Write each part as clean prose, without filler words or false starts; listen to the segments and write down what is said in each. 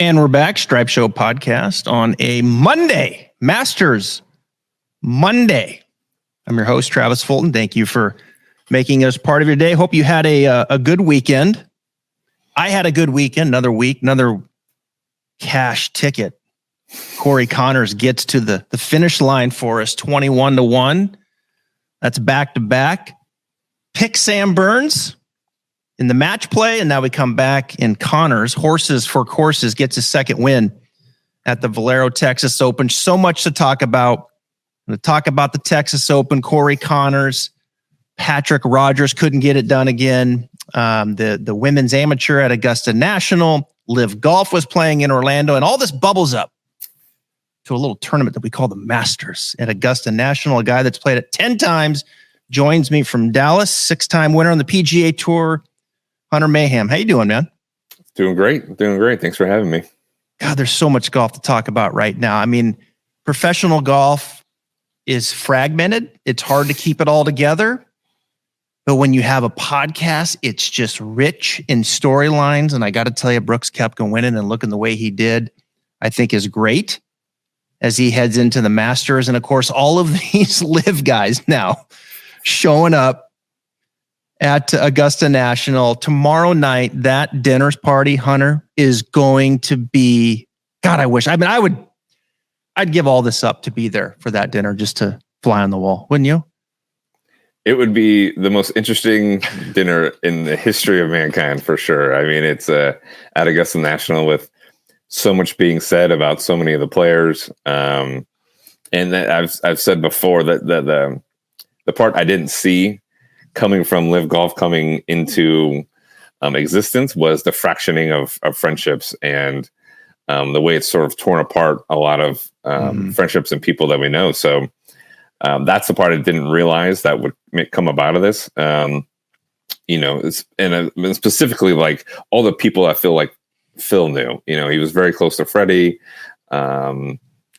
And we're back, Stripe Show podcast on a Monday, Masters Monday. I'm your host, Travis Fulton. Thank you for making us part of your day. Hope you had a good weekend. I had a good weekend, another week, another cash ticket. Corey Connors gets to the finish line for us, 21-1. That's back-to-back. Pick Sam Burns in the match play, and now we come back in Connors. Horses for Courses gets his second win at the Valero Texas Open. So much to talk about. I'm going to talk about the Texas Open. Corey Connors, Patrick Rogers couldn't get it done again. The women's amateur at Augusta National. Live Golf was playing in Orlando, and all this bubbles up to a little tournament that we call the Masters at Augusta National. A guy that's played it 10 times joins me from Dallas, 6-time winner on the PGA Tour, Hunter Mahan. How you doing, man? Doing great. Thanks for having me. God, there's so much golf to talk about right now. I mean, professional golf is fragmented. It's hard to keep it all together. But when you have a podcast, it's just rich in storylines. And I got to tell you, Brooks Koepka winning and looking the way he did, I think is great as he heads into the Masters. And of course, all of these live guys now showing up at Augusta National tomorrow night. That dinner's party, Hunter, is going to be, God, I wish. I mean, I'd give all this up to be there for that dinner just to fly on the wall, wouldn't you? It would be the most interesting dinner in the history of mankind, for sure. I mean, it's at Augusta National with so much being said about so many of the players. And that I've said before that the part I didn't see coming from Live Golf coming into existence was the fractioning of friendships and the way it's sort of torn apart a lot of friendships and people that we know. So that's the part I didn't realize that would come up out of this. And specifically like all the people I feel like Phil knew. He was very close to Freddie.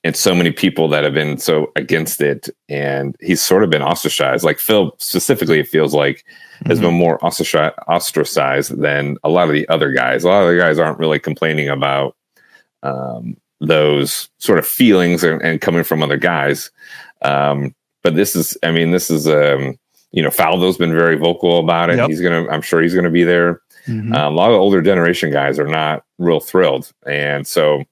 And so many people that have been so against it, and he's sort of been ostracized. Like Phil specifically, it feels like has been more ostracized than a lot of the other guys. A lot of the guys aren't really complaining about those sort of feelings and coming from other guys. But this is Faldo's been very vocal about it. Yep. I'm sure he's gonna be there. A lot of older generation guys are not real thrilled, and so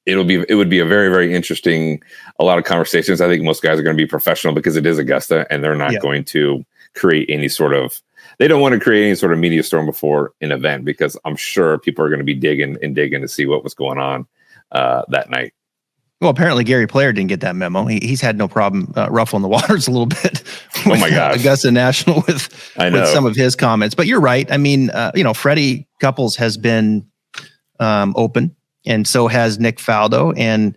it would be a very, very interesting, a lot of conversations. I think most guys are going to be professional because it is Augusta, and they're not going to create any sort of, they don't want to create any sort of media storm before an event, because I'm sure people are going to be digging to see what was going on that night. Well, apparently Gary Player didn't get that memo. He's had no problem ruffling the waters a little bit. Oh my gosh. Augusta National with some of his comments. But you're right. I mean, Freddie Couples has been open, and so has Nick Faldo and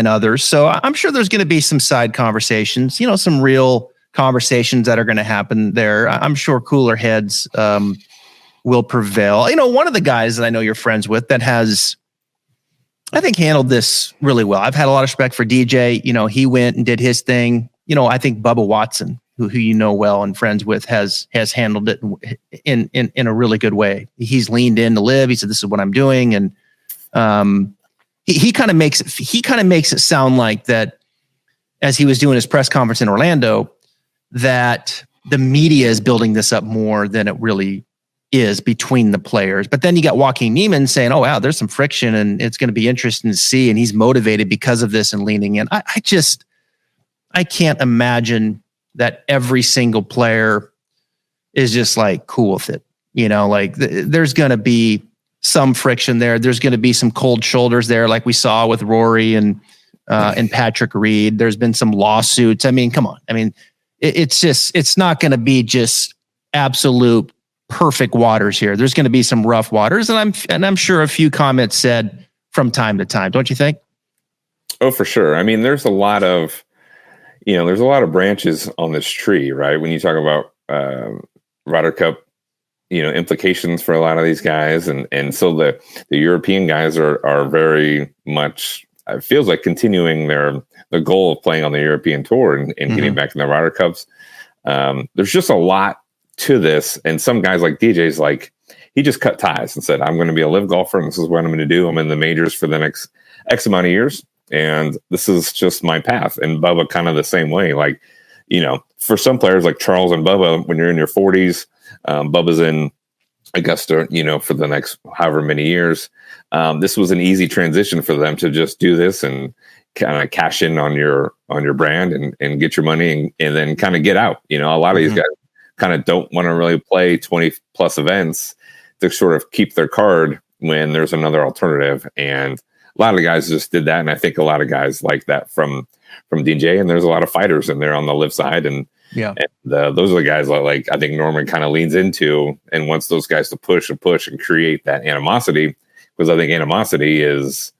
others. So I'm sure there's going to be some side conversations, some real conversations that are going to happen there. I'm sure cooler heads will prevail. One of the guys that I know you're friends with that has, I think, handled this really well. I've had a lot of respect for DJ. He went and did his thing. I think Bubba Watson, who you know well and friends with, has handled it in a really good way. He's leaned in to Live. He said, "This is what I'm doing," and he kind of makes it sound like that, as he was doing his press conference in Orlando, that the media is building this up more than it really is between the players. But then you got Joaquin Neiman saying, "Oh wow, there's some friction, and it's going to be interesting to see," and he's motivated because of this and leaning in. I can't imagine that every single player is just like cool with it. There's going to be some friction there. There's going to be some cold shoulders there, like we saw with Rory and Patrick Reed. There's been some lawsuits. I mean, come on. I mean, it's not going to be just absolute perfect waters here. There's going to be some rough waters, and I'm sure a few comments said from time to time. Don't you think? Oh, for sure. I mean, there's a lot of branches on this tree, right? When you talk about Ryder Cup, implications for a lot of these guys. And so the European guys are very much, it feels like, continuing their goal of playing on the European Tour and getting back in the Ryder Cups. There's just a lot to this. And some guys like DJ's like, he just cut ties and said, I'm going to be a live golfer, and this is what I'm going to do. I'm in the majors for the next X amount of years, and this is just my path. And Bubba kind of the same way. Like, for some players like Charles and Bubba, when you're in your 40s, Bubba's in Augusta, for the next however many years. This was an easy transition for them to just do this and kind of cash in on your brand and get your money and then kind of get out. A lot of these guys kind of don't want to really play 20 plus events to sort of keep their card when there's another alternative. And a lot of the guys just did that. And I think a lot of guys like that from DJ, and there's a lot of fighters in there on the live side. And those are the guys that, like, I think Norman kind of leans into and wants those guys to push and create that animosity, because I think animosity is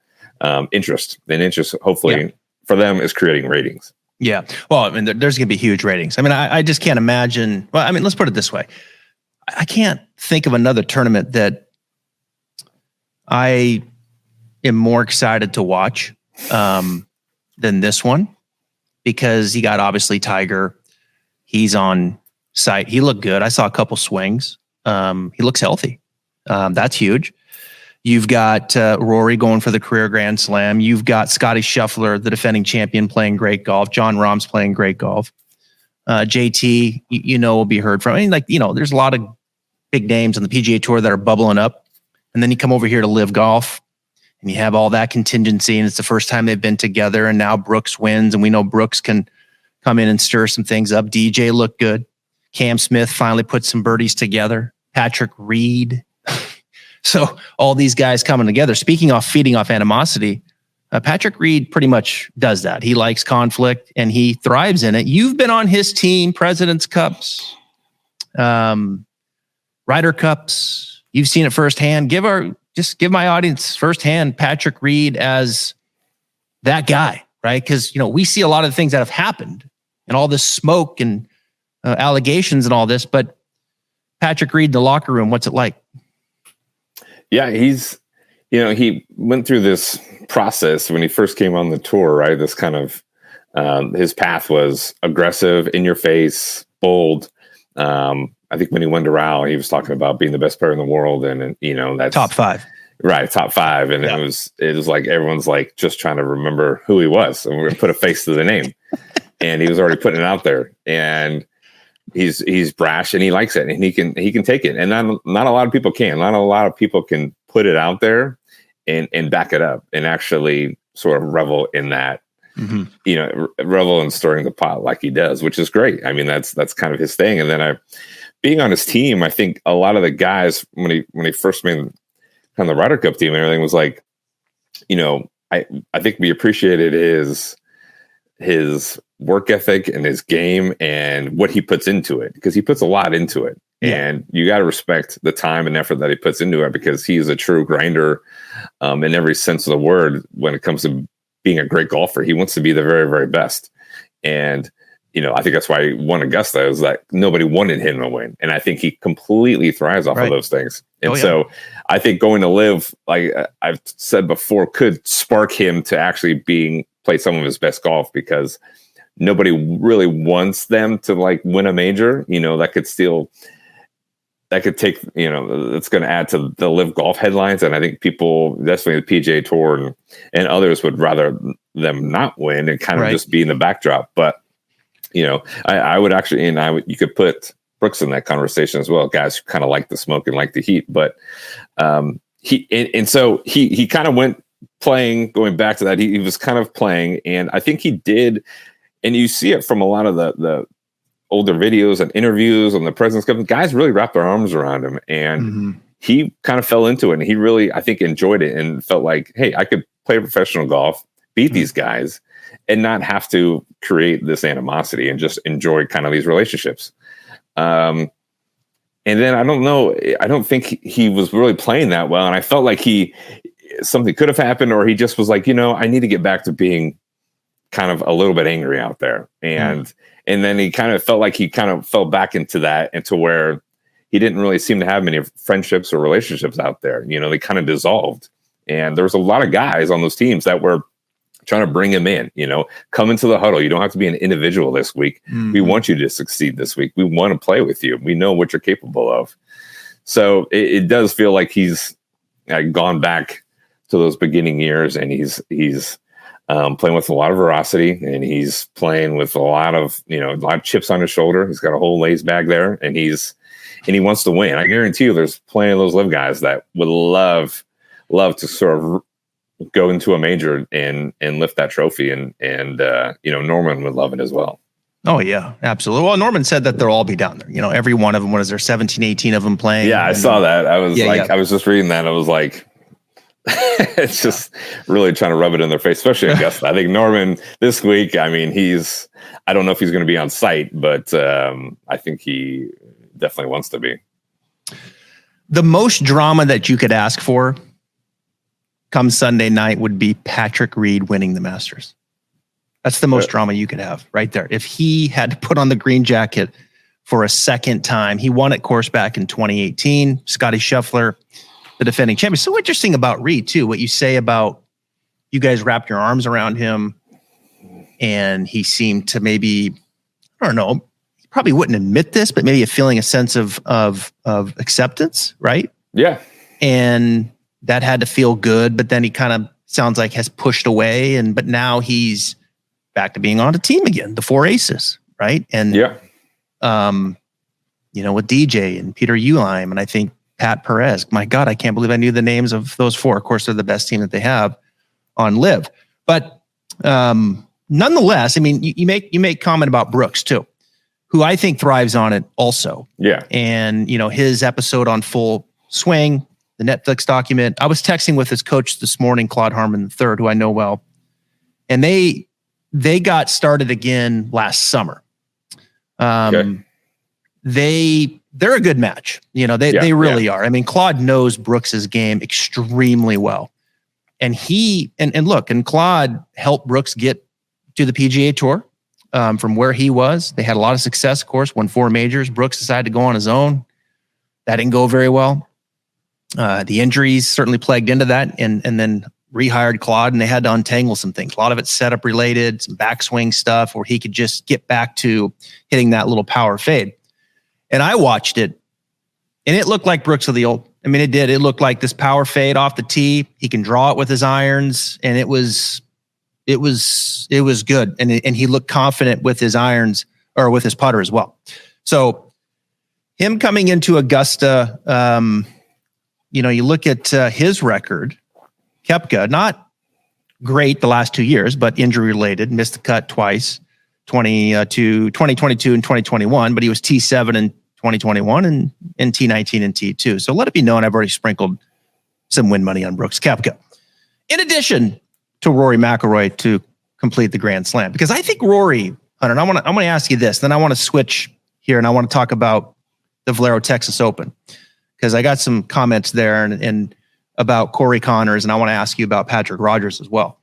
interest, and interest hopefully for them is creating ratings. Yeah. Well, I mean, there's going to be huge ratings. I mean, I just can't imagine. Well, I mean, let's put it this way. I can't think of another tournament that I am more excited to watch than this one, because you got obviously Tiger. He's on site. He looked good. I saw a couple swings. He looks healthy. That's huge. You've got Rory going for the career Grand Slam. You've got Scotty Scheffler, the defending champion, playing great golf. John Rahm's playing great golf. JT, will be heard from. I mean, there's a lot of big names on the PGA Tour that are bubbling up. And then you come over here to live golf, and you have all that contingency, and it's the first time they've been together. And now Brooks wins, and we know Brooks can come in and stir some things up. DJ looked good. Cam Smith finally put some birdies together. Patrick Reed. So all these guys coming together. Speaking of feeding off animosity, Patrick Reed pretty much does that. He likes conflict and he thrives in it. You've been on his team, President's Cups, Ryder Cups. You've seen it firsthand. Give my audience firsthand Patrick Reed as that guy, right? Because we see a lot of the things that have happened and all this smoke and allegations and all this, but Patrick Reed in the locker room, what's it like? Yeah, he's, he went through this process when he first came on the tour, right? This kind of, his path was aggressive, in your face, bold. I think when he went to Rao, he was talking about being the best player in the world. And that's top 5. Right. Top 5. And it was like, everyone's like just trying to remember who he was, and we're going to put a face to the name. And he was already putting it out there, and he's brash, and he likes it, and he can take it. And not a lot of people can. Not a lot of people can put it out there and back it up and actually sort of revel in that, revel in stirring the pot like he does, which is great. I mean, that's kind of his thing. And then being on his team, I think a lot of the guys, when he first made kind of the Ryder Cup team and everything, was like, I think we appreciated his work ethic and his game and what he puts into it, because he puts a lot into it. And you got to respect the time and effort that he puts into it, because he's a true grinder in every sense of the word. When it comes to being a great golfer, he wants to be the very, very best. And, I think that's why he won Augusta, is that nobody wanted him to win. And I think he completely thrives off of those things. And so I think going to live, like I've said before, could spark him to actually play some of his best golf, because nobody really wants them to like win a major, that could take, it's going to add to the live golf headlines. And I think people, definitely the PGA Tour and others, would rather them not win and kind of just be in the backdrop. But, I would actually, you could put Brooks in that conversation as well. Guys who kind of like the smoke and like the heat, but so he kind of went playing, going back to that. He was kind of playing, and I think he did. And you see it from a lot of the older videos and interviews on the President's Cup. Guys really wrapped their arms around him, and he kind of fell into it. And he really, I think, enjoyed it and felt like, hey, I could play professional golf, beat these guys, and not have to create this animosity, and just enjoy kind of these relationships. And then I don't know, I don't think he was really playing that well. And I felt like something could have happened, or he just was like, I need to get back to being kind of a little bit angry out there. And then he kind of felt like he kind of fell back into that, into where he didn't really seem to have many friendships or relationships out there. They kind of dissolved. And there was a lot of guys on those teams that were trying to bring him in, come into the huddle. You don't have to be an individual this week. We want you to succeed this week. We want to play with you. We know what you're capable of. So it does feel like he's gone back to those beginning years, and he's playing with a lot of veracity, and he's playing with a lot of chips on his shoulder. He's got a whole lace bag there, and he wants to win. I guarantee you, there's plenty of those live guys that would love to sort of go into a major and lift that trophy, and Norman would love it as well. Oh yeah, absolutely. Well, Norman said that they'll all be down there. Every one of them. What is there? 17, 18 of them playing? Yeah, I saw that. I was I was just reading that. I was like, it's just really trying to rub it in their face, especially Augusta. I think Norman this week, I mean, I don't know if he's going to be on site, but I think he definitely wants to be. The most drama that you could ask for come Sunday night would be Patrick Reed winning the Masters. That's the most drama you could have right there. If he had to put on the green jacket for a second time, he won at course back in 2018. Scotty Scheffler, the defending champion. So interesting about Reed too, what you say about you guys wrapped your arms around him and he seemed to maybe, I don't know, he probably wouldn't admit this, but maybe feeling a sense of acceptance, right? Yeah. And that had to feel good, but then he kind of sounds like has pushed away, but now he's back to being on the team again, the four aces, right? And yeah, with DJ and Peter Uihlein, and I think Pat Perez. My God, I can't believe I knew the names of those four. Of course, they're the best team that they have on LIV. But nonetheless, I mean, you make comment about Brooks too, who I think thrives on it also. Yeah, and his episode on Full Swing, the Netflix document. I was texting with his coach this morning, Claude Harmon III, who I know well, and they got started again last summer. They're a good match. They really are. I mean, Claude knows Brooks's game extremely well. And Claude helped Brooks get to the PGA Tour from where he was. They had a lot of success, of course, won 4 majors. Brooks decided to go on his own. That didn't go very well. The injuries certainly plagued into that, and then rehired Claude, and they had to untangle some things. A lot of it's setup related, some backswing stuff where he could just get back to hitting that little power fade. And I watched it, and it looked like Brooks of the old. I mean, it did. It looked like this power fade off the tee. He can draw it with his irons, and it was good. And he looked confident with his irons or with his putter as well. So him coming into Augusta, you look at his record. Koepka, not great the last 2 years, but injury related, missed the cut twice, 2022 and 2021, but he was T7 in 2021 and T19 and T2. So let it be known, I've already sprinkled some win money on Brooks Koepka. In addition to Rory McIlroy to complete the Grand Slam, because I think Rory, Hunter, I'm going to ask you this, then I want to switch here and I want to talk about the Valero Texas Open, because I got some comments there and about Corey Connors, and I want to ask you about Patrick Rogers as well.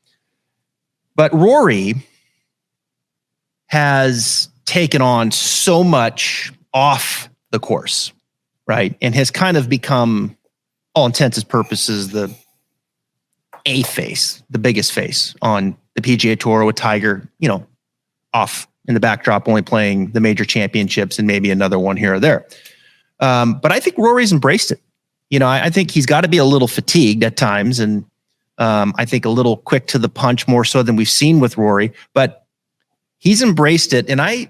But Rory has taken on so much off the course, right? And has kind of become, all intents and purposes, the face, the biggest face on the PGA Tour with Tiger, off in the backdrop, only playing the major championships and maybe another one here or there. But I think Rory's embraced it. I think he's got to be a little fatigued at times, and I think a little quick to the punch more so than we've seen with Rory. But he's embraced it, and I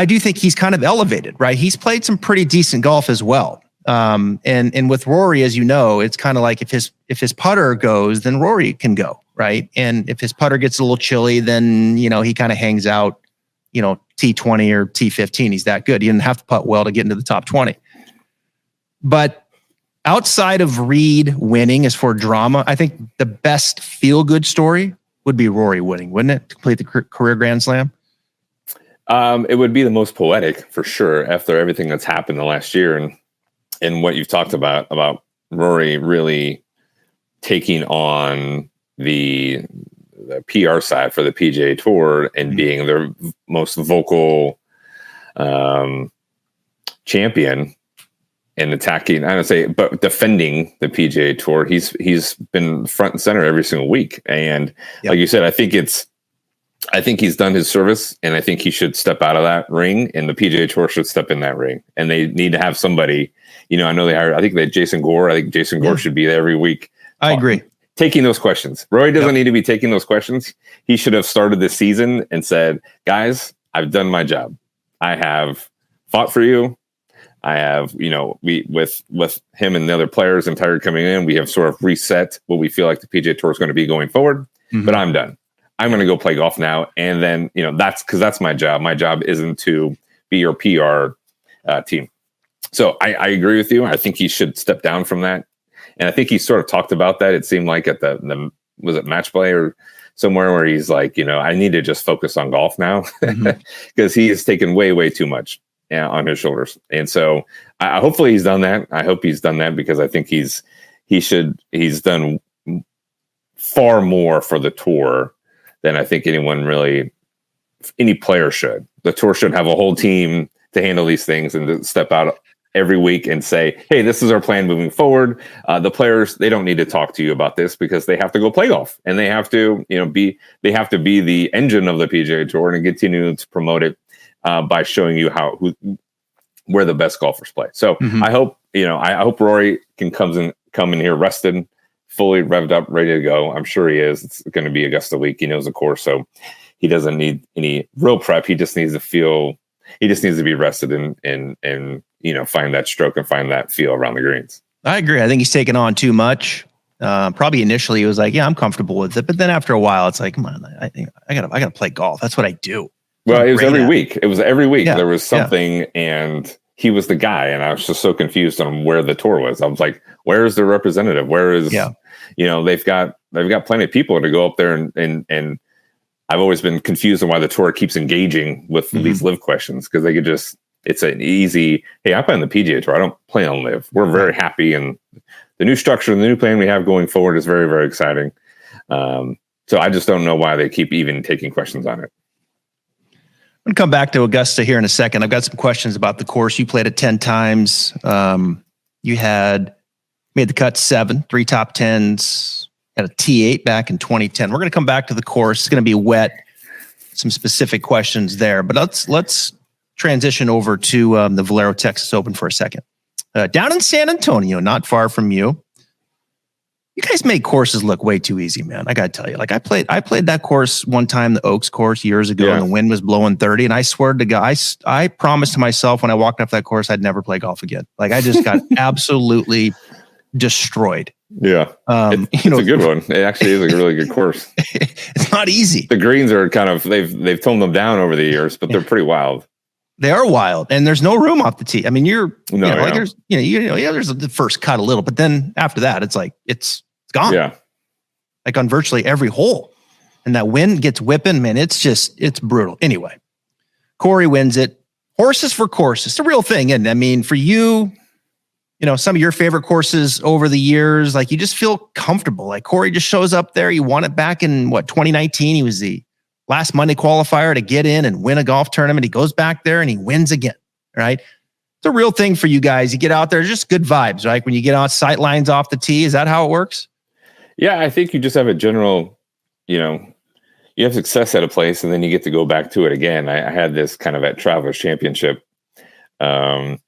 do think he's kind of elevated, right? He's played some pretty decent golf as well. And with Rory, as you know, it's kind of like if his putter goes, then Rory can go, right? And if his putter gets a little chilly, then he kind of hangs out, T20 or T15. He's that good. He didn't have to putt well to get into the top 20. But outside of Reed winning, as for drama, I think the best feel-good story would be Rory winning, wouldn't it? To complete the career Grand Slam. It would be the most poetic for sure after everything that's happened the last year and what you've talked about Rory really taking on the PR side for the PGA Tour and being their most vocal champion and attacking, I don't say, but defending the PGA Tour. He's been front and center every single week. And like you said, I think he's done his service, and I think he should step out of that ring, and the PGA Tour should step in that ring. And they need to have somebody, I know I think they had Jason Gore. I think Jason Gore should be there every week. I agree. Taking those questions. Rory doesn't need to be taking those questions. He should have started this season and said, guys, I've done my job. I have fought for you. I have, we with him and the other players and Tiger coming in, we have sort of reset what we feel like the PGA Tour is going to be going forward. But I'm done. I'm going to go play golf now. And then, that's because that's my job. My job isn't to be your PR team. So I agree with you. I think he should step down from that. And I think he sort of talked about that. It seemed like at the was it Match Play or somewhere where he's like, I need to just focus on golf now because he has taken way, way too much on his shoulders. And so hopefully he's done that. I hope he's done that because I think he's done far more for the tour than I think any player should. The tour should have a whole team to handle these things and to step out every week and say, hey, this is our plan moving forward. The players, they don't need to talk to you about this because they have to go play golf and they have to, be the engine of the PGA Tour and continue to promote it by showing you where the best golfers play. So I hope, I hope Rory can come in here rested, fully revved up, ready to go. I'm sure he is. It's going to be Augusta week. He knows the course, so he doesn't need any real prep. He just needs to be rested and find that stroke and find that feel around the greens. I agree. I think he's taken on too much. Probably initially he was like, yeah, I'm comfortable with it. But then after a while, it's like, come on, I gotta play golf. That's what I do. Well, it was every week. It was every week. Yeah, there was something and he was the guy. And I was just so confused on where the tour was. I was like, where is the representative? Where is, they've got plenty of people to go up there and I've always been confused on why the tour keeps engaging with these live questions. Cause they could just, it's an easy, hey, I play on the PGA Tour. I don't play on live. We're very happy. And the new structure, the new plan we have going forward is very, very exciting. So I just don't know why they keep even taking questions on it. I'm going to come back to Augusta here in a second. I've got some questions about the course. You played it 10 times. You had made the cut 7, 3 top 10s, had a T8 back in 2010. We're going to come back to the course. It's going to be wet. Some specific questions there, but let's transition over to the Valero Texas Open for a second. Down in San Antonio, not far from you. You guys make courses look way too easy, man. I got to tell you, like I played that course one time, the Oaks course years ago, and the wind was blowing 30. And I swear to God, I promised to myself when I walked off that course, I'd never play golf again. Like I just got absolutely destroyed. Yeah. It's a good one. It actually is a really good course. It's not easy. The greens are kind of, they've toned them down over the years, but they're pretty wild. They are wild, and there's no room off the tee. I mean, there's the first cut a little, but then after that, it's like it's gone. Yeah, like on virtually every hole, and that wind gets whipping. Man, it's brutal. Anyway, Corey wins it. Horses for courses, it's a real thing, and I mean, for you, some of your favorite courses over the years, like you just feel comfortable. Like Corey just shows up there. He won it back in 2019. He was the last Monday qualifier to get in and win a golf tournament. He goes back there and he wins again, right? It's a real thing for you guys. You get out there, just good vibes, right? When you get out sight lines off the tee, is that how it works? Yeah, I think you just have a general, you have success at a place and then you get to go back to it again. I had this kind of at Travelers Championship, one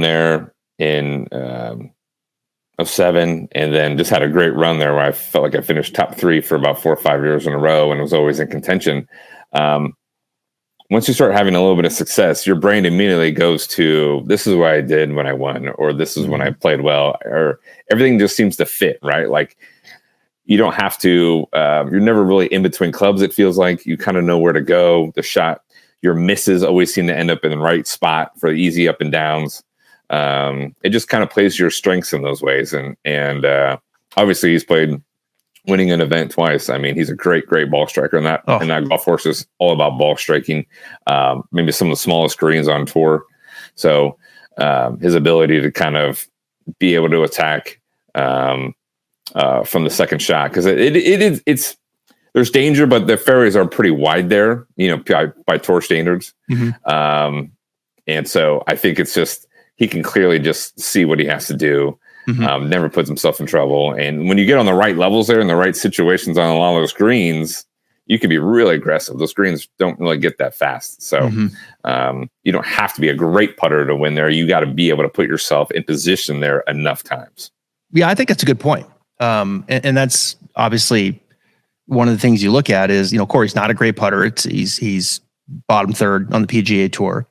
there in 2007, and then just had a great run there where I felt like I finished top 3 for about 4 or 5 years in a row and was always in contention. Once you start having a little bit of success, your brain immediately goes to, this is what I did when I won, or this is when I played well, or everything just seems to fit, right? Like you don't have to, you're never really in between clubs. It feels like you kind of know where to go. The shot, your misses always seem to end up in the right spot for easy up and downs. It just kind of plays your strengths in those ways. And obviously he's played winning an event twice. I mean, he's a great ball striker, and that golf course is all about ball striking. Maybe some of the smallest greens on tour. So, his ability to kind of be able to attack, from the second shot. Cause it's, there's danger, but the fairways are pretty wide there, by tour standards. And so I think it's just, he can clearly just see what he has to do. Never puts himself in trouble. And when you get on the right levels there and the right situations on a lot of those greens, you can be really aggressive. Those greens don't really get that fast. So you don't have to be a great putter to win there. You got to be able to put yourself in position there enough times. Yeah, I think that's a good point. And that's obviously one of the things you look at is, Corey's not a great putter. He's bottom third on the PGA Tour.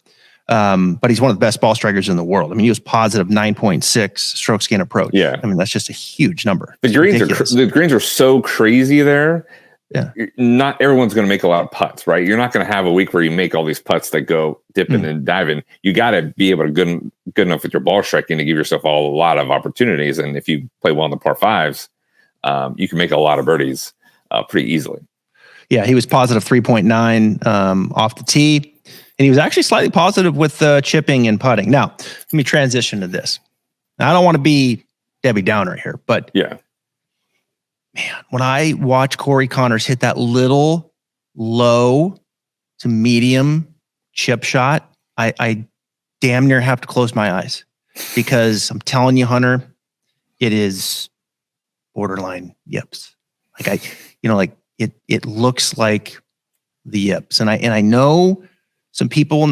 But he's one of the best ball strikers in the world. I mean, he was positive 9.6 strokes gain approach. Yeah. I mean, that's just a huge number. The greens are so crazy there. Yeah. Not everyone's going to make a lot of putts, right? You're not going to have a week where you make all these putts that go dipping and diving. You got to be able to good enough with your ball striking to give yourself a lot of opportunities. And if you play well in the par fives, you can make a lot of birdies pretty easily. Yeah, he was positive 3.9 off the tee. And he was actually slightly positive with chipping and putting. Now, let me transition to this. Now, I don't want to be Debbie Downer here, but yeah, man, when I watch Corey Connors hit that little low to medium chip shot, I damn near have to close my eyes because I'm telling you, Hunter, it is borderline yips. It looks like the yips, and I know some people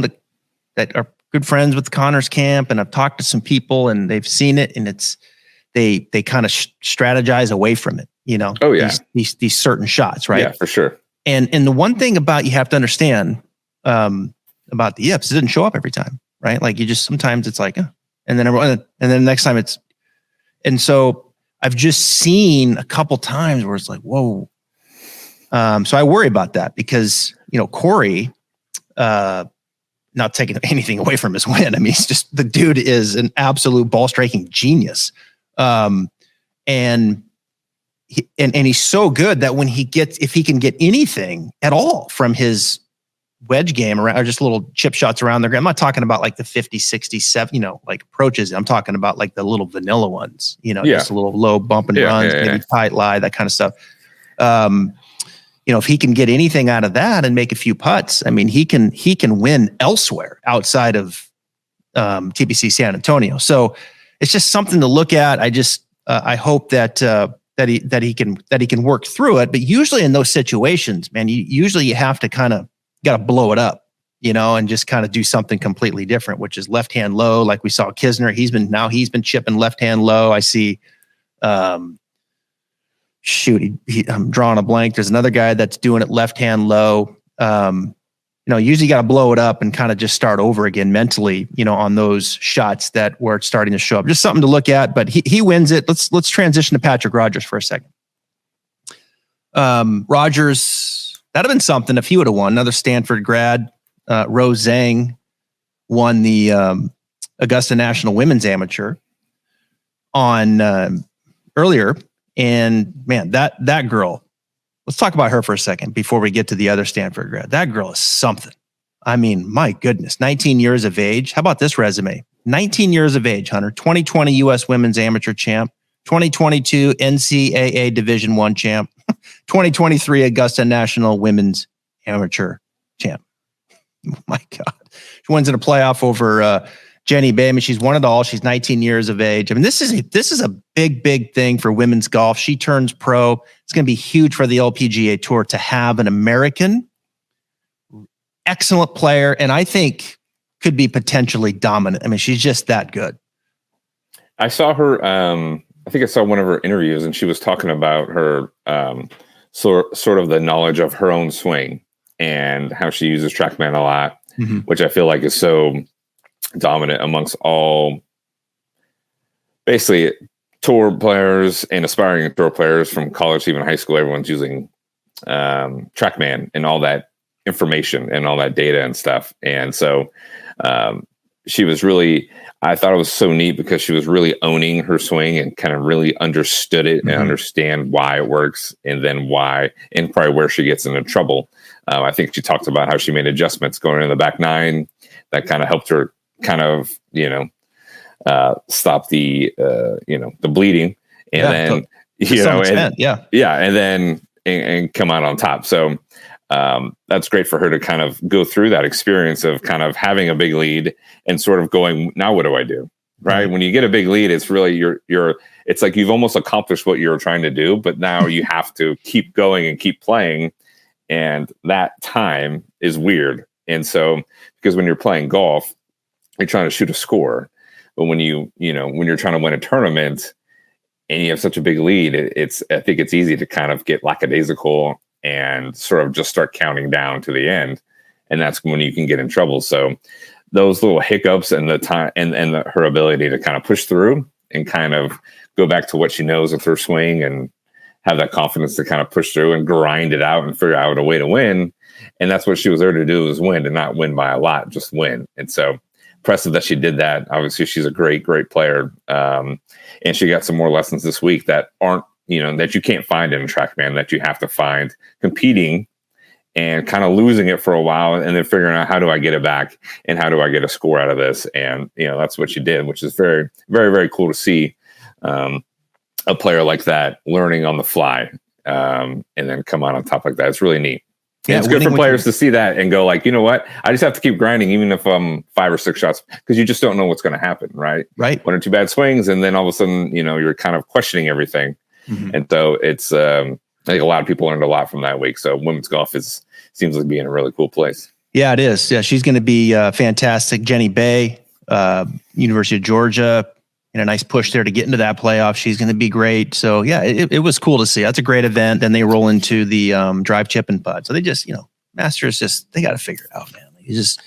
that are good friends with the Connors camp, and I've talked to some people and they've seen it, and they kind of strategize away from it. Oh yeah, these certain shots, right? Yeah, for sure. And the one thing you have to understand about the yips, it doesn't show up every time, right? Like sometimes it's like, and then next time it's, and so I've just seen a couple times where it's like, whoa. So I worry about that because Corey. Not taking anything away from his win. I mean, the dude is an absolute ball striking genius. And he's so good that if he can get anything at all from his wedge game around, or just little chip shots around there. I'm not talking about like the 50, 60, 70, like approaches. I'm talking about like the little vanilla ones, just a little low bump and runs, maybe tight lie, that kind of stuff. If he can get anything out of that and make a few putts, I mean, he can win elsewhere outside of TPC San Antonio. So it's just something to look at. I hope that he can work through it. But usually in those situations, man, you have to got to blow it up, and just kind of do something completely different, which is left hand low, like we saw Kisner. He's been chipping left hand low. I see. I'm drawing a blank. There's another guy that's doing it left hand low. Usually got to blow it up and kind of just start over again mentally, on those shots where it's starting to show up. Just something to look at, but he wins it. Let's transition to Patrick Rogers for a second. Rogers, that'd have been something if he would have won. Another Stanford grad, Rose Zhang, won the Augusta National Women's Amateur on earlier. And man, that girl, let's talk about her for a second before we get to the other Stanford grad. That girl is something. I mean, my goodness, 19 years of age. How about this resume? 19 years of age, Hunter, 2020 U.S. Women's Amateur Champ, 2022 NCAA Division I Champ, 2023 Augusta National Women's Amateur Champ. Oh my God. She wins in a playoff over Jenny Bay. I mean, she's won it all. She's 19 years of age. I mean, this is a big thing for women's golf. She turns pro. It's going to be huge for the LPGA Tour to have an American excellent player, and I think could be potentially dominant. I mean, she's just that good. I saw her. I think I saw one of her interviews, and she was talking about her sort of the knowledge of her own swing and how she uses TrackMan a lot, which I feel like is so dominant amongst all basically tour players and aspiring tour players from college to even high school. Everyone's using TrackMan and all that information and all that data and stuff. And so she was really, I thought it was so neat because she was really owning her swing and kind of really understood it and understand why it works and then why and probably where she gets into trouble. I think she talked about how she made adjustments going in the back nine that kind of helped her kind of, stop the bleeding and and then come out on top. So that's great for her to kind of go through that experience of kind of having a big lead and sort of going, now what do I do? Right. When you get a big lead, it's really it's like you've almost accomplished what you're trying to do, but now you have to keep going and keep playing. And that time is weird. And so, because when you're playing golf, you're trying to shoot a score. But when when you're trying to win a tournament and you have such a big lead, I think it's easy to kind of get lackadaisical and sort of just start counting down to the end. And that's when you can get in trouble. So those little hiccups and the time and her ability to kind of push through and kind of go back to what she knows with her swing and have that confidence to kind of push through and grind it out and figure out a way to win. And that's what she was there to do, is win, and not win by a lot, just win. And so impressive that she did that. Obviously, she's a great player. And she got some more lessons this week that aren't, that you can't find in a TrackMan, that you have to find competing and kind of losing it for a while and then figuring out, how do I get it back and how do I get a score out of this? And, that's what she did, which is very, very, very cool to see. A player like that learning on the fly, and then come on top like that. It's really neat. Yeah, it's good for players to see that and go like, you know what? I just have to keep grinding, even if I'm 5 or 6 shots, because you just don't know what's going to happen, right? Right. 1 or 2 bad swings, and then all of a sudden, you're kind of questioning everything. Mm-hmm. And so it's, I think a lot of people learned a lot from that week. So women's golf seems like being a really cool place. Yeah, it is. Yeah, she's going to be fantastic. Jenny Bay, University of Georgia, and a nice push there to get into that playoff. She's going to be great. So yeah, it was cool to see. That's a great event. Then they roll into the drive, chip, and putt. So they just, Masters they got to figure it out, man. You just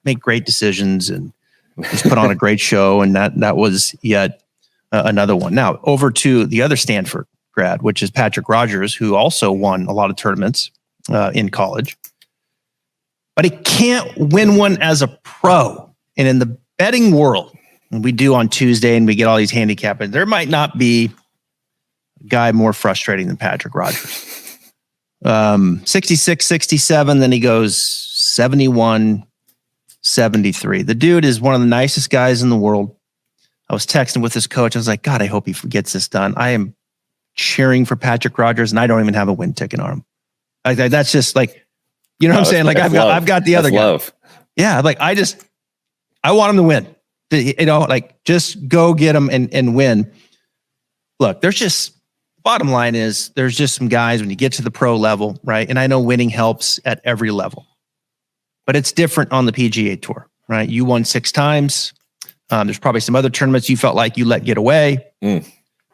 make great decisions and just put on a great show. And that was yet another one. Now over to the other Stanford grad, which is Patrick Rogers, who also won a lot of tournaments in college, but he can't win one as a pro. And in the betting world, we do on Tuesday, and we get all these handicapping. There might not be a guy more frustrating than Patrick Rogers. 66, 67, then he goes 71, 73. The dude is one of the nicest guys in the world. I was texting with his coach. I was like, God, I hope he gets this done. I am cheering for Patrick Rogers, and I don't even have a win ticket on him. That's just like, what I'm saying? Like I've got the other guy. Love. Yeah, like I want him to win. Just go get them and win. Look, bottom line is there's just some guys when you get to the pro level, right? And I know winning helps at every level, but it's different on the PGA Tour, right? You won 6 times. There's probably some other tournaments you felt like you let get away,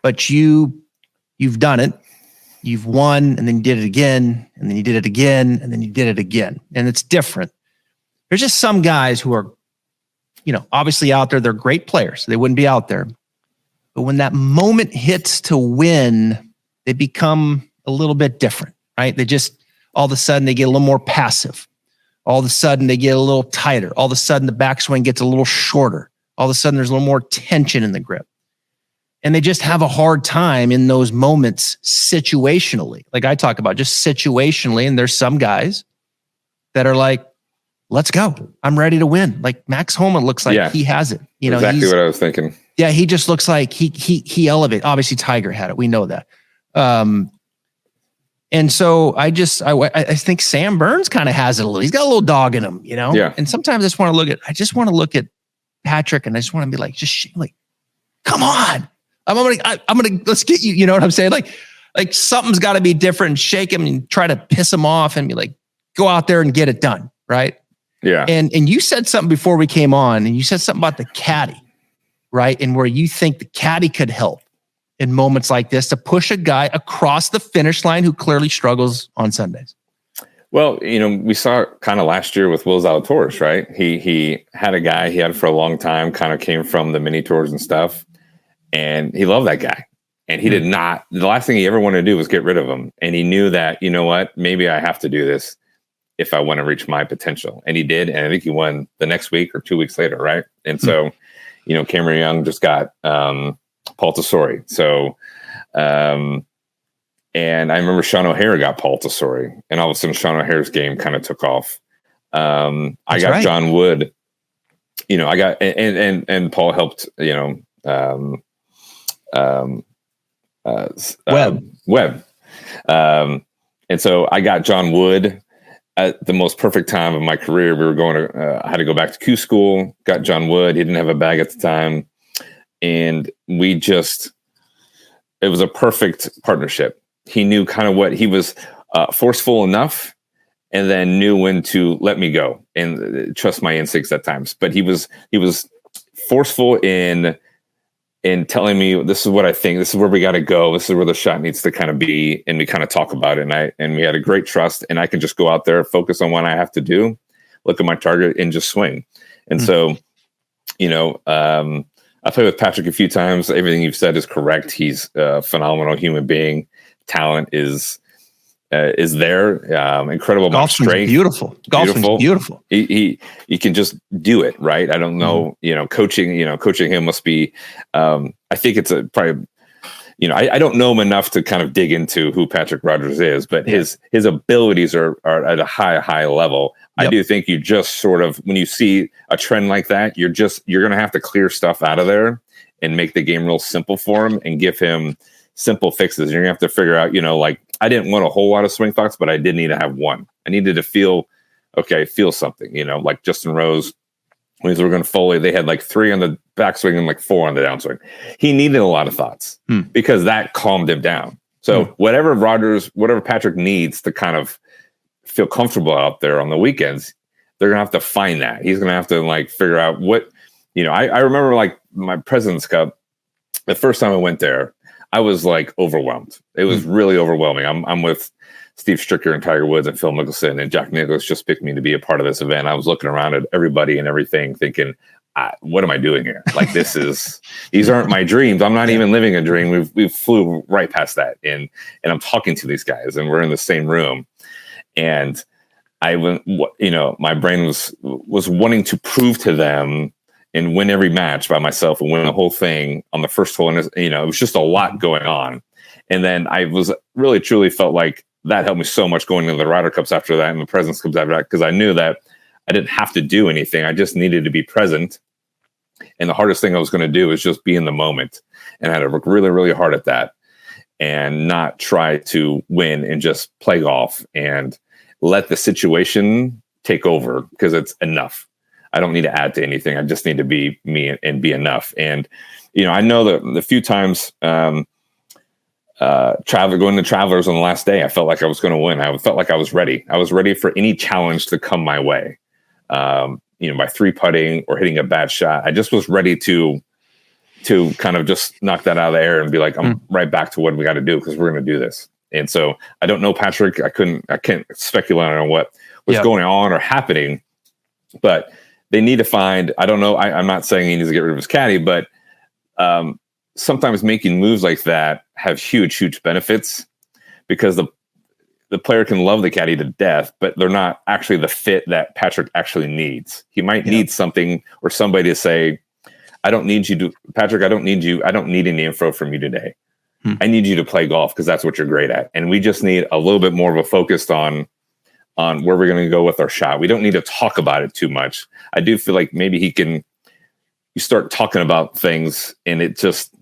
but you've done it. You've won, and then you did it again, and then you did it again, and then you did it again. And it's different. There's just some guys who are, obviously out there, they're great players. They wouldn't be out there. But when that moment hits to win, they become a little bit different, right? They just, all of a sudden, they get a little more passive. All of a sudden, they get a little tighter. All of a sudden, the backswing gets a little shorter. All of a sudden, there's a little more tension in the grip. And they just have a hard time in those moments situationally. Like I talk about just situationally, and there's some guys that are like, let's go. I'm ready to win. Like Max Homa looks like he has it. Exactly what I was thinking. Yeah, he just looks like he elevated. Obviously, Tiger had it. We know that. And so I think Sam Burns kind of has it a little. He's got a little dog in him, Yeah. And sometimes I just want to look at Patrick, and I just want to be like, come on. I'm gonna let's get you. You know what I'm saying? Like something's got to be different. Shake him and try to piss him off, and be like, go out there and get it done, right? Yeah. And you said something before we came on, and you said something about the caddy, right? And where you think the caddy could help in moments like this to push a guy across the finish line who clearly struggles on Sundays. Well, we saw it kind of last year with Will Zalatoris, right? He had a guy he had for a long time, kind of came from the mini tours and stuff, and he loved that guy. And he did not, the last thing he ever wanted to do was get rid of him. And he knew that, maybe I have to do this if I want to reach my potential. And he did. And I think he won the next week or 2 weeks later. Right. And so, Cameron Young just got Paul Tesori. So, and I remember Sean O'Hare got Paul Tesori, and all of a sudden Sean O'Hare's game kind of took off. I got right. John Wood, I got, and Paul helped, Webb. And so I got John Wood at the most perfect time of my career. We were going to, I had to go back to Q school, got John Wood. He didn't have a bag at the time. And it was a perfect partnership. He knew kind of what he was forceful enough and then knew when to let me go and trust my instincts at times. But he was forceful in telling me, this is what I think, this is where we got to go, this is where the shot needs to kind of be, and we kind of talk about it. And we had a great trust, and I could just go out there, focus on what I have to do, look at my target, and just swing. And so, I played with Patrick a few times. Everything you've said is correct. He's a phenomenal human being. Talent is there. Incredible strength. Beautiful. Golfing's beautiful. He can just do it, right? I don't know. Coaching him must be. I think it's probably. I don't know him enough to kind of dig into who Patrick Rodgers is, but his abilities are at a high level. Yep. I do think you just sort of, when you see a trend like that, you're going to have to clear stuff out of there and make the game real simple for him and give him simple fixes. And you're going to have to figure out, I didn't want a whole lot of swing thoughts, but I did need to have one. I needed to feel something, like Justin Rose, when they were going to Foley, they had like 3 on the backswing and like 4 on the downswing. He needed a lot of thoughts because that calmed him down. So whatever Patrick needs to kind of feel comfortable out there on the weekends, they're going to have to find that. He's going to have to like figure out what, I remember like my President's Cup, the first time I went there, I was like overwhelmed. It was really overwhelming. I'm with Steve Stricker and Tiger Woods and Phil Mickelson, and Jack Nicklaus just picked me to be a part of this event. I was looking around at everybody and everything thinking, what am I doing here? Like, these aren't my dreams. I'm not even living a dream. We flew right past that. And I'm talking to these guys and we're in the same room. And I went, my brain was wanting to prove to them and win every match by myself and win the whole thing on the first hole. And it was just a lot going on. And then I was really truly felt like that helped me so much going into the Ryder Cups after that and the President's Cups after that, because I knew that I didn't have to do anything. I just needed to be present. And the hardest thing I was going to do was just be in the moment. And I had to work really, really hard at that and not try to win and just play golf and let the situation take over, because it's enough. I don't need to add to anything. I just need to be me and be enough. And, I know that the few times going to Travelers on the last day, I felt like I was going to win. I felt like I was ready. I was ready for any challenge to come my way. By 3 putting or hitting a bad shot. I just was ready to kind of just knock that out of the air and be like, I'm right back to what we got to do, because we're going to do this. And so I don't know Patrick. I can't speculate on what's going on or happening, but they need to find, I don't know. I'm not saying he needs to get rid of his caddy, but sometimes making moves like that have huge benefits, because the player can love the caddy to death, but they're not actually the fit that Patrick actually needs. He might need something or somebody to say, I don't need you to, Patrick, I don't need you. I don't need any info from you today. I need you to play golf because that's what you're great at. And we just need a little bit more of a focus on where we're going to go with our shot. We don't need to talk about it too much. I do feel like maybe you start talking about things and it just,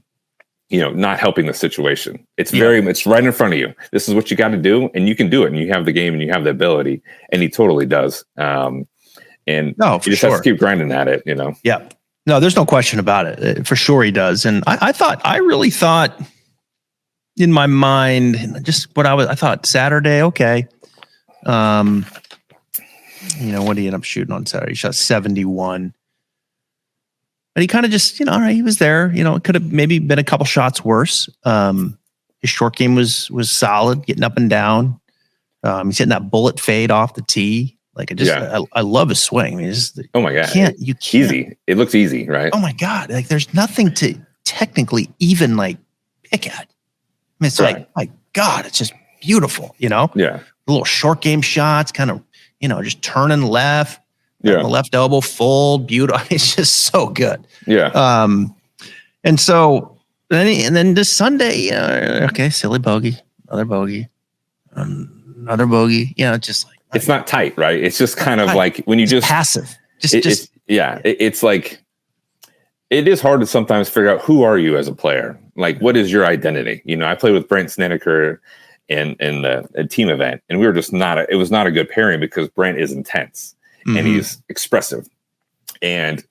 not helping the situation. It's it's right in front of you. This is what you got to do, and you can do it, and you have the game and you have the ability, and he totally does. And he just has to keep grinding at it, Yeah. No, there's no question about it. For sure he does. And I really thought in my mind, just I thought Saturday, okay. What did he end up shooting on Saturday? He shot 71. But he kind of just, all right, he was there. It could have maybe been a couple shots worse. His short game was solid, getting up and down. He's hitting that bullet fade off the tee. Like I love his swing. I mean, oh my God, you can't. Easy. It looks easy, right? Oh my God, like there's nothing to technically even like pick at. I mean, it's like, my God, it's just beautiful. Yeah, the little short game shots, kind of, just turning left. The left elbow fold, beautiful. It's just so good. Yeah. And so then this Sunday, okay, silly bogey, another bogey, another bogey. Just like it's not tight, right? It's just kind of like when you just passive. It's like it is hard to sometimes figure out who are you as a player. Like, what is your identity? I played with Brent Snedeker in a team event, and we were just it was not a good pairing because Brent is intense. And he's expressive, and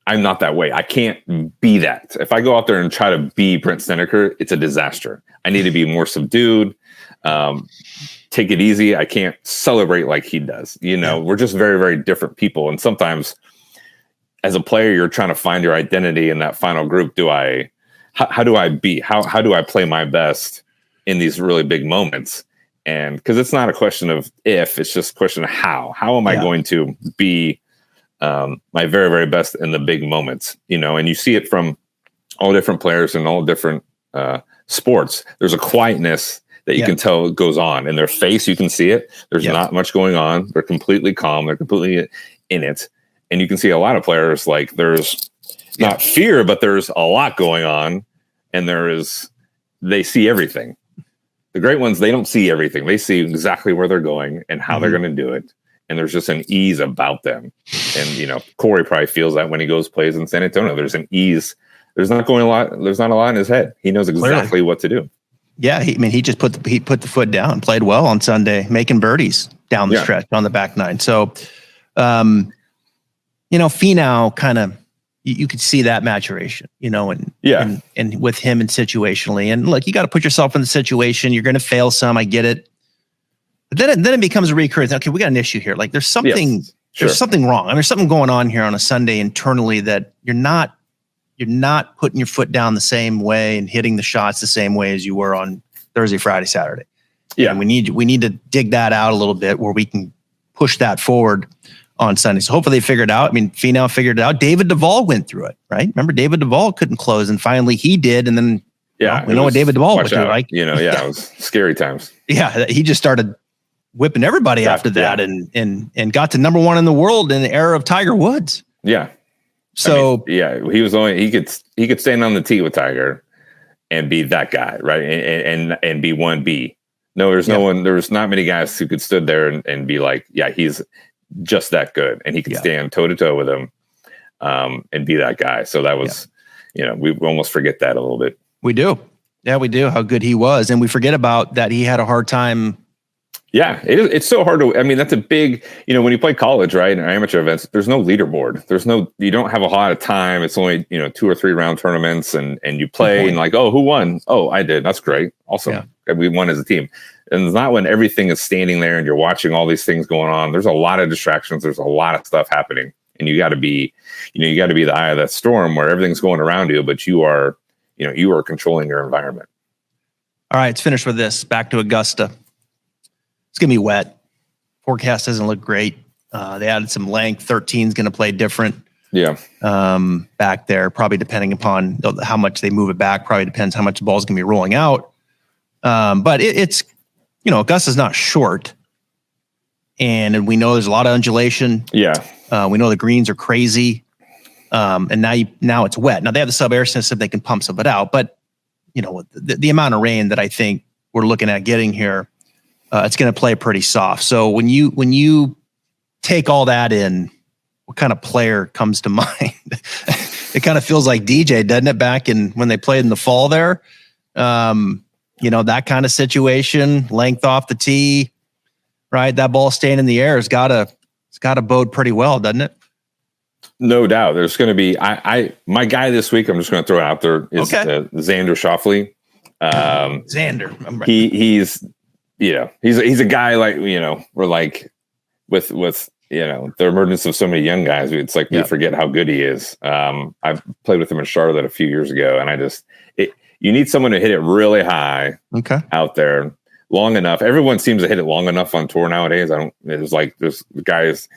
I'm not that way. I can't be that. If I go out there and try to be Brent Snedeker, it's a disaster. I need to be more subdued. take it easy. I can't celebrate like he does. We're just very, very different people. And sometimes as a player, you're trying to find your identity in that final group. How do I be? How do I play my best in these really big moments? And because it's not a question of if, it's just a question of how. How am I going to be my very, very best in the big moments? And you see it from all different players in all different sports. There's a quietness that you can tell goes on in their face. You can see it. There's not much going on. They're completely calm. They're completely in it. And you can see a lot of players, like there's not fear, but there's a lot going on. And they see everything. The great ones, they don't see everything. They see exactly where they're going and how they're going to do it. And there's just an ease about them. And, Corey probably feels that when he plays in San Antonio. There's an ease. There's not a lot in his head. He knows exactly what to do. Yeah, he just put the foot down, played well on Sunday, making birdies down the stretch on the back nine. So, Finau kind of, you could see that maturation, and with him and situationally. And look, you got to put yourself in the situation. You're going to fail some. I get it. But then it becomes a recurrence. Okay, we got an issue here. Like there's something, there's something wrong. There's something going on here on a Sunday internally that you're not putting your foot down the same way and hitting the shots the same way as you were on Thursday, Friday, Saturday. Yeah. And we need to dig that out a little bit where we can push that forward on Sunday. So hopefully they figured it out. I mean, Finau figured it out. David Duval went through it, right? Remember David Duval couldn't close and finally he did. And then we know what David Duval was like. It was scary times. Yeah. He just started whipping everybody after that and got to number one in the world in the era of Tiger Woods. Yeah. So he could stand on the tee with Tiger and be that guy, right? And be 1B. No, there's not many guys who could stood there and be like, he's just that good, and he could stand toe to toe with him, and be that guy. So that was, we almost forget that a little bit. We do, we do how good he was, and we forget about that. He had a hard time. Yeah, it's so hard to. I mean, that's a big. When you play college, right, in amateur events, there's no leaderboard. You don't have a lot of time. It's only 2 or 3 round tournaments, and you play and like, oh, who won? Oh, I did. That's great. Awesome. Yeah. We won as a team. And it's not when everything is standing there and you're watching all these things going on. There's a lot of distractions. There's a lot of stuff happening, and you got to be, the eye of that storm where everything's going around you, but you are controlling your environment. All right, let's finish with this. Back to Augusta. It's going to be wet. Forecast doesn't look great. They added some length. 13 is going to play different. Yeah. Back there, probably depending upon how much they move it back, probably depends how much the ball's going to be rolling out. But it's, Augusta's not short. And we know there's a lot of undulation. Yeah. We know the greens are crazy. And now it's wet. Now they have the sub-air system. They can pump some of it out. But, the amount of rain that I think we're looking at getting here, it's going to play pretty soft. So when you take all that in, what kind of player comes to mind? It kind of feels like DJ, doesn't it? Back when they played in the fall there, that kind of situation, length off the tee, right? That ball staying in the air it's got to bode pretty well, doesn't it? No doubt. There's going to be my guy this week. I'm just going to throw it out there is Xander Schauffele. Xander, he's a guy like, we're like with the emergence of so many young guys, it's like we forget how good he is. I've played with him in Charlotte a few years ago, and you need someone to hit it really high out there long enough. Everyone seems to hit it long enough on tour nowadays. There's guys,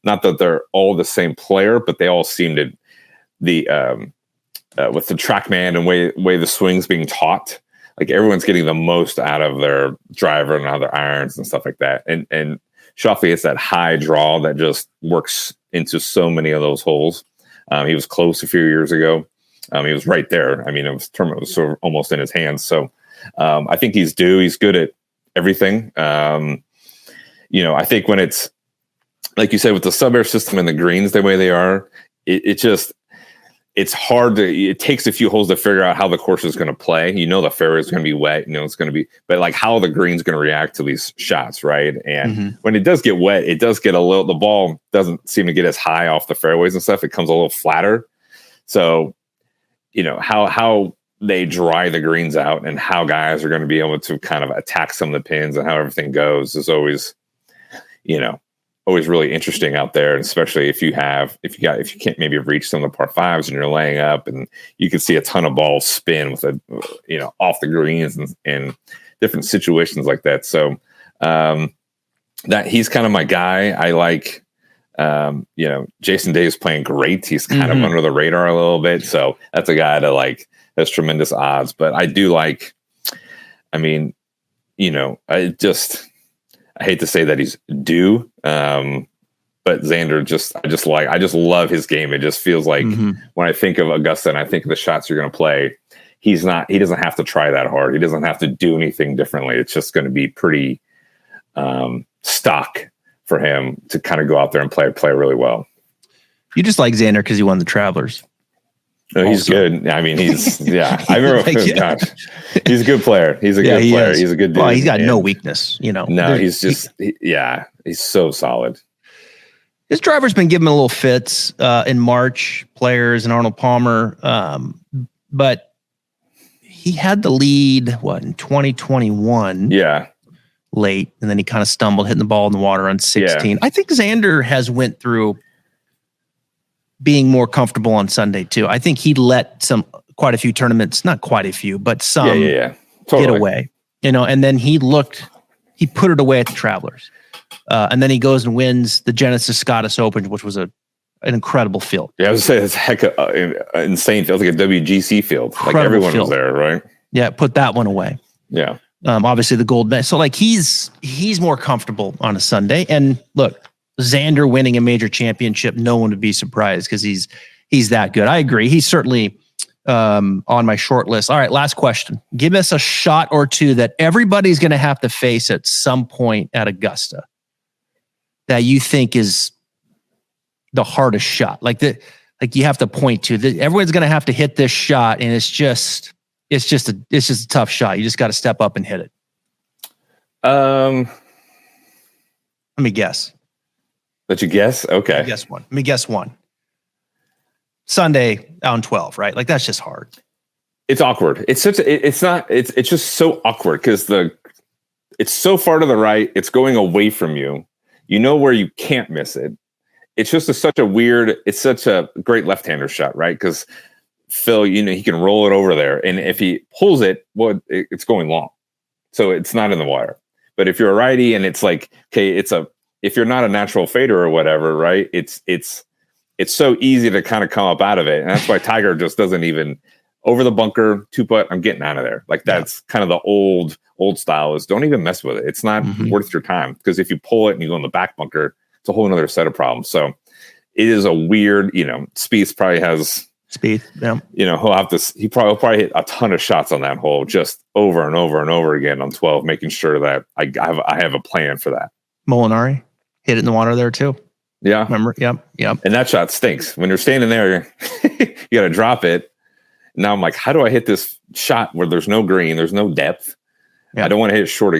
not that they're all the same player, but they all seem to with the TrackMan and way the swing's being taught. Like everyone's getting the most out of their driver and out of their irons and stuff like that. And Schauffele is that high draw that just works into so many of those holes. He was close a few years ait was right there. I mean, tournament was sort of almost in his hands. So I think he's due. He's good at everything. I think when it's, like you said, with the sub-air system and the greens the way they are, it's hard it takes a few holes to figure out how the course is going to play. The fairway is going to be wet, it's going to be, but like how the green's going to react to these shots. Right. And when it does get wet, it does get the ball doesn't seem to get as high off the fairways and stuff. It comes a little flatter. So, how they dry the greens out and how guys are going to be able to kind of attack some of the pins and how everything goes is always, always really interesting out there. And especially if you can't maybe reach some of the par fives and you're laying up and you can see a ton of balls spin with off the greens and different situations like that. So that he's kind of my guy. I like, Jason Day's playing great. He's kind of under the radar a little bit. So that's a guy that like has tremendous odds, but I do like, I hate to say that he's due. But Xander I just love his game. It just feels like when I think of Augusta and I think of the shots you're going to play, he doesn't have to try that hard. He doesn't have to do anything differently. It's just going to be pretty stock for him to kind of go out there and play really well. You just like Xander because he won the Travelers. No, he's good. I mean, he's I remember. Gosh, he's a good player. He's a good player. He's a good dude. Well, he's got no weakness. No, he's just he's so solid. His driver's been giving him a little fits in March. Players and Arnold Palmer, but he had the lead in 2021. Yeah, late, and then he kind of stumbled, hitting the ball in the water on 16. Yeah. I think Xander has went through being more comfortable on Sunday too. I think he let quite a few tournaments, not quite a few, but some totally get away, and then he put it away at the Travelers. And then he goes and wins the Genesis Scottish Open, which was an incredible field. Yeah, I was going to say it's insane field, like a WGC field. Incredible like everyone field. Was there, right? Yeah, put that one away. Yeah. Obviously the gold medal. So like he's more comfortable on a Sunday. And look, Xander winning a major championship, no one would be surprised because he's that good. I agree. He's certainly on my short list. All right, last question. Give us a shot or two that everybody's going to have to face at some point at Augusta that you think is the hardest shot. Like you have to point to that. Everyone's going to have to hit this shot, and it's just a tough shot. You just got to step up and hit it. Let me guess. Let you guess? Okay. Let me guess one. Sunday on 12, right? Like that's just hard. It's awkward. It's just so awkward because it's so far to the right. It's going away from you. You know where you can't miss it. It's just such a great left-hander shot, right? Because Phil, he can roll it over there. And if he pulls it, it's going long. So it's not in the water. But if you're a righty and it's like, okay, if you're not a natural fader or whatever, right? It's so easy to kind of come up out of it. And that's why Tiger just doesn't even over the bunker, 2-putt, I'm getting out of there. Like that's kind of the old style is don't even mess with it. It's not worth your time because if you pull it and you go in the back bunker, it's a whole another set of problems. So it is a weird, Spieth probably has speed. Yeah. He'll probably hit a ton of shots on that hole just over and over and over again on 12, making sure that I have a plan for that. Molinari hit it in the water there too. Yeah. Remember? Yep. And that shot stinks. When you're standing there, you got to drop it. Now I'm like, how do I hit this shot where there's no green, there's no depth? Yeah. I don't want to hit it short.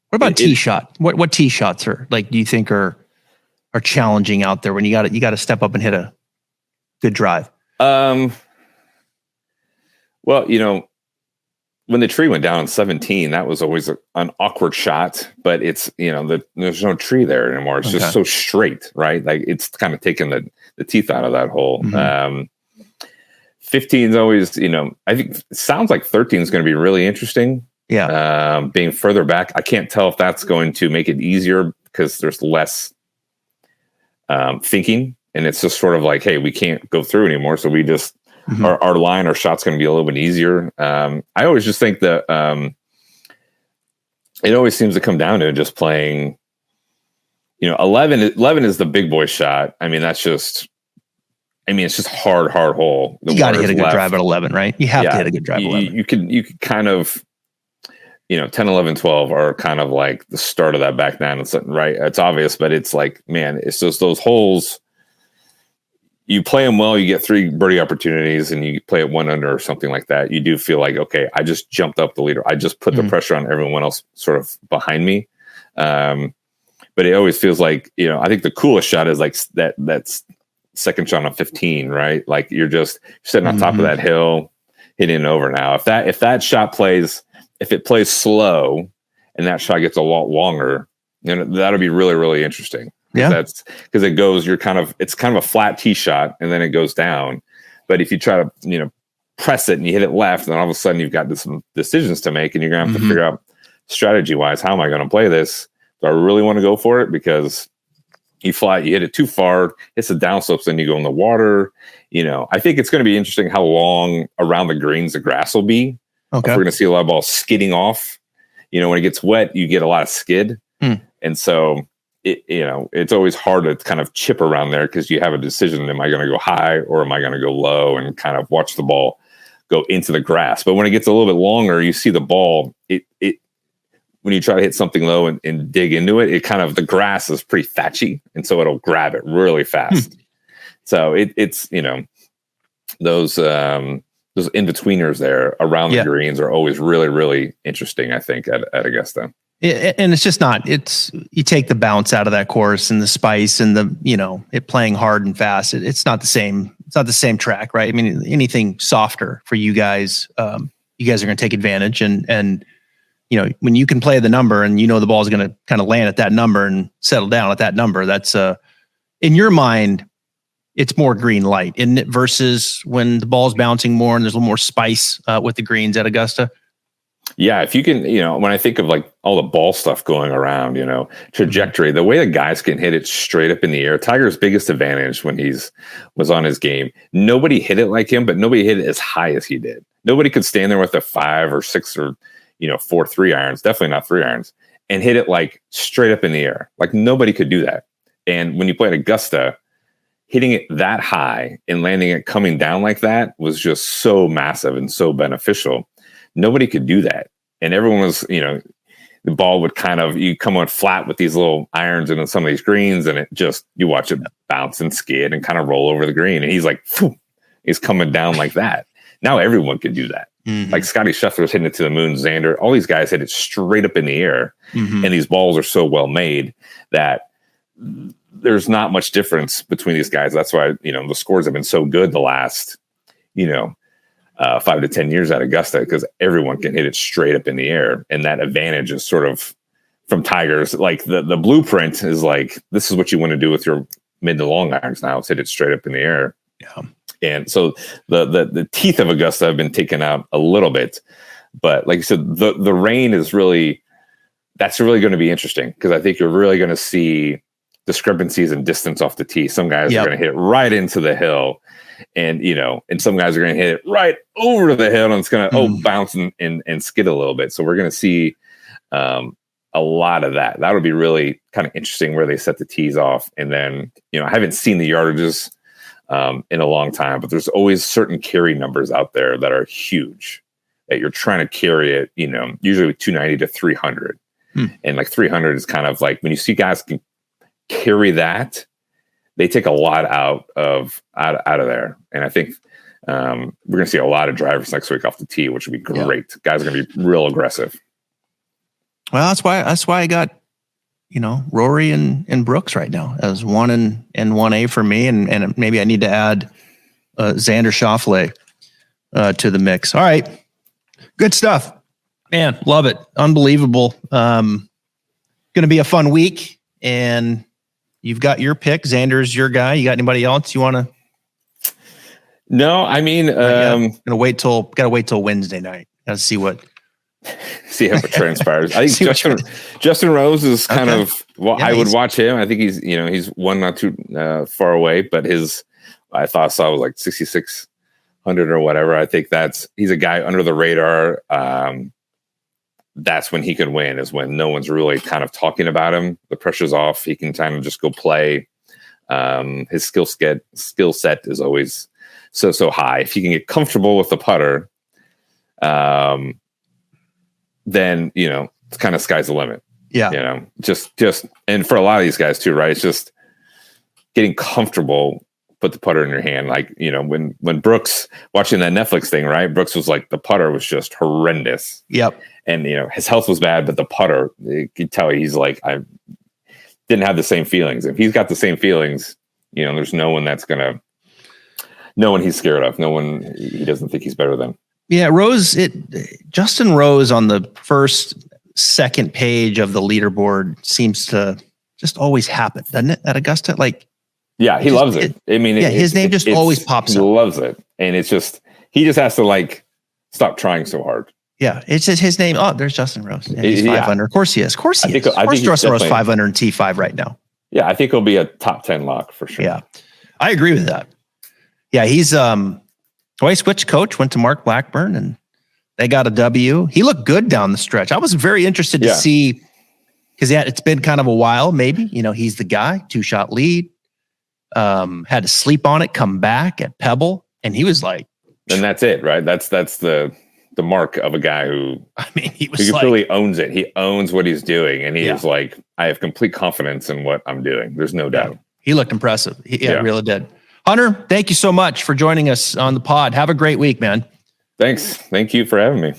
What about tee shot? What tee shots do you think are challenging out there when you got to step up and hit a good drive? Well, when the tree went down in 17, that was always an awkward shot, but it's, there's no tree there anymore. It's just so straight, right? Like it's kind of taking the teeth out of that hole. 15 is always, I think it sounds like 13 is going to be really interesting. Yeah. Being further back, I can't tell if that's going to make it easier because there's less thinking. And it's just sort of like, hey, we can't go through anymore. So we just, our shot's going to be a little bit easier. I always just think that it always seems to come down to just playing, 11 is the big boy shot. I mean, it's just hard hole. You got to hit a good drive at 11, right? You have to hit a good drive at 11. You can kind of, 10, 11, 12 are kind of like the start of that back nine, right? It's obvious, but it's like, man, it's just those holes. You play them well, you get 3 birdie opportunities and you play it 1 under or something like that. You do feel like, okay, I just jumped up the leader. I just put the pressure on everyone else sort of behind me. But it always feels like, I think the coolest shot is like that's second shot on 15, right? Like you're just sitting on top of that hill. hitting over now. If that shot plays, if it plays slow and that shot gets a lot longer, then that'll be really, really interesting. Yeah. That's because it goes, it's kind of a flat tee shot and then it goes down. But if you try to, press it and you hit it left, then all of a sudden you've got some decisions to make and you're going to have to figure out strategy wise, how am I going to play this? Do I really want to go for it? Because you hit it too far, it's the downslopes, then you go in the water. I think it's going to be interesting how long around the greens the grass will be. Okay. We're going to see a lot of balls skidding off. When it gets wet, you get a lot of skid. And so it's always hard to kind of chip around there because you have a decision. Am I going to go high or am I going to go low and kind of watch the ball go into the grass? But when it gets a little bit longer, you see the ball, when you try to hit something low and dig into it, the grass is pretty thatchy. And so it'll grab it really fast. So it's, those in-betweeners there around the greens are always really, really interesting, I think, at Augusta. And it's just not, you take the bounce out of that course and the spice and it playing hard and fast. It's not the same. It's not the same track, right? I mean, anything softer for you guys are going to take advantage and when you can play the number and the ball is going to kind of land at that number and settle down at that number, that's in your mind, it's more green light, isn't it? Versus when the ball's bouncing more and there's a little more spice with the greens at Augusta. Yeah, if you can, when I think of like all the ball stuff going around, trajectory, the way the guys can hit it straight up in the air. Tiger's biggest advantage when was on his game, nobody hit it like him, but nobody hit it as high as he did. Nobody could stand there with a 5 or 6 or 4 3-irons, definitely not 3-irons, and hit it like straight up in the air. Like nobody could do that. And when you play at Augusta, hitting it that high and landing it coming down like that was just so massive and so beneficial. Nobody could do that. And everyone was, the ball would you come on flat with these little irons into some of these greens and you watch it bounce and skid and kind of roll over the green. And he's like, he's coming down like that. Now everyone can do that. Like Scotty Scheffler's hitting it to the moon, Xander, all these guys hit it straight up in the air. And these balls are so well made that there's not much difference between these guys. That's why, the scores have been so good the last, 5 to 10 years at Augusta, because everyone can hit it straight up in the air. And that advantage is sort of from Tigers. Like the blueprint is like, this is what you want to do with your mid to long irons now, is hit it straight up in the air. Yeah. And so the teeth of Augusta have been taken out a little bit, but like you said, the rain is that's really going to be interesting, because I think you're really going to see discrepancies in distance off the tee. Some guys are going to hit it right into the hill, and some guys are going to hit it right over the hill, and it's going to bounce and skid a little bit. So we're going to see a lot of that. That would be really kind of interesting where they set the tees off. And then I haven't seen the yardages in a long time, but there's always certain carry numbers out there that are huge that you're trying to carry it, usually 290 to 300. And like 300 is kind of like when you see guys can carry that, they take a lot out of there. And I think we're going to see a lot of drivers next week off the tee, which would be great. Yeah. Guys are going to be real aggressive. Well, that's why I got, Rory and Brooks right now as 1 and 1A for me. And maybe I need to add Xander Schauffele to the mix. All right. Good stuff, man. Love it. Unbelievable. Going to be a fun week, and you've got your pick. Xander's your guy. You got anybody else you want to? No, I mean, gotta wait till Wednesday night. Gotta see how it transpires. I think Justin Rose is kind of, I would watch him. I think he's one not too far away, but I saw was like 6,600 or whatever. I think he's a guy under the radar. That's when he could win, is when no one's really kind of talking about him. The pressure's off. He can kind of just go play. His skill set is always so high. If he can get comfortable with the putter, then it's kind of sky's the limit. Yeah. Just and for a lot of these guys too, right? It's just getting comfortable. Put the putter in your hand. Like, when Brooks, watching that Netflix thing, right? Brooks was like, the putter was just horrendous. Yep. And, his health was bad, but the putter, you could tell he's like, I didn't have the same feelings. If he's got the same feelings, there's no one he's scared of. No one he doesn't think he's better than. Yeah, Justin Rose on the second page of the leaderboard seems to just always happen, doesn't it? At Augusta, he loves it. I mean, his name just always pops up. He loves it, and he just has to stop trying so hard. Yeah, it's just his name. Oh, there's Justin Rose. And he's 5 under. Of course he is. Of course he is. Of course Justin Rose 5 under in T5 right now. Yeah, I think he'll be a top 10 lock for sure. Yeah, I agree with that. Yeah, he's he switched coach, went to Mark Blackburn, and they got a W. He looked good down the stretch. I was very interested to see, because it's been kind of a while. Maybe he's the guy. 2-shot lead. Had to sleep on it, come back at Pebble, and he was like, and that's it, right? That's the mark of a guy who, he really owns it. He owns what he's doing, and he is like, I have complete confidence in what I'm doing. There's no doubt. He looked impressive. He really did. Hunter, thank you so much for joining us on the pod. Have a great week, man. Thanks. Thank you for having me.